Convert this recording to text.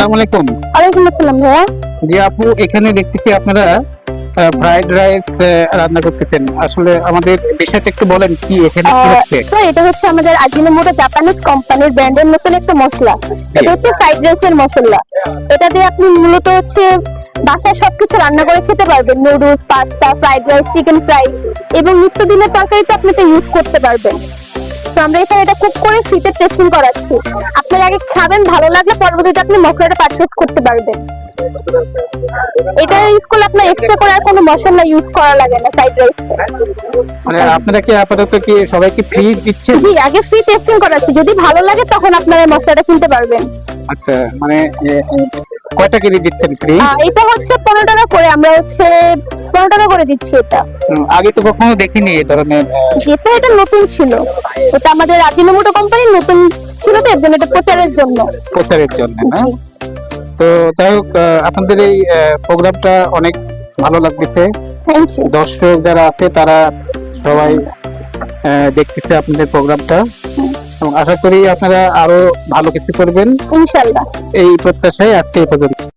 আসসালামু আলাইকুম। ওয়ালাইকুম আসসালাম ভাইয়া। জি আপু, এখানে দেখতেছি আপনারা ফ্রাইড রাইস রান্না করতেছেন। আসলে আমাদের বিষয়টা একটু বলেন, কি এখানে কি হচ্ছে? তো এটা হচ্ছে আমাদের আজিনোমোটো জাপানিজ কোম্পানির ব্র্যান্ডের নতুন একটা মশলা। এটা হচ্ছে ফ্রাইড রাইসের মশলা। এটা দিয়ে আপনি মূলত হচ্ছে বাসায় সবকিছু রান্না করে খেতে পারবেন, noodles, pasta, fried rice, chicken fry এবং নিত্যদিনের তরকারিতে আপনি এটা ইউজ করতে পারবেন। তো আমরা এখানে এটা কুক করে ফ্রিতে টেস্টিং করাচ্ছি। আপনারা আগে খাবেন, ভালো লাগলে পরবর্তীতে আপনি মশলাটা পারচেজ করতে পারবেন। এটা ইউজ করলে আপনার এক্সট্রা করে আর কোনো মশলা ইউজ করা লাগে না ফ্রাইড রাইস। মানে আপনারা কি আপাতত কি সবাইকে ফ্রি দিচ্ছেন? জি, আগে ফ্রি টেস্টিং করাচ্ছি, যদি ভালো লাগে তখন আপনারা মশলাটা কিনতে পারবেন। আচ্ছা, মানে কয়টা কেজি দিচ্ছেন ফ্রি? এটা হচ্ছে 15 টাকা করে, আমরা হচ্ছে 15 টাকা করে দিচ্ছি এটা। আগে তো কখনো দেখিনি এই ধরনের। যেটা এটা নতুন ছিল, এটা আমাদের আজিনোমোটো কোম্পানির নতুন ছিল, তো এর জন্য এটা প্রচারের জন্য। প্রচারের জন্য না? তো যাই হোক, আপনাদের এই প্রোগ্রামটা অনেক ভালো লাগতেছে। Thank you. দর্শক যারা আছে তারা সবাই দেখতেছে আপনাদের প্রোগ্রামটা, এবং আশা করি আপনারা আরো ভালো কিছু করবেন ইনশাআল্লাহ। এই প্রত্যাশায় আজকে এই পর্যন্ত।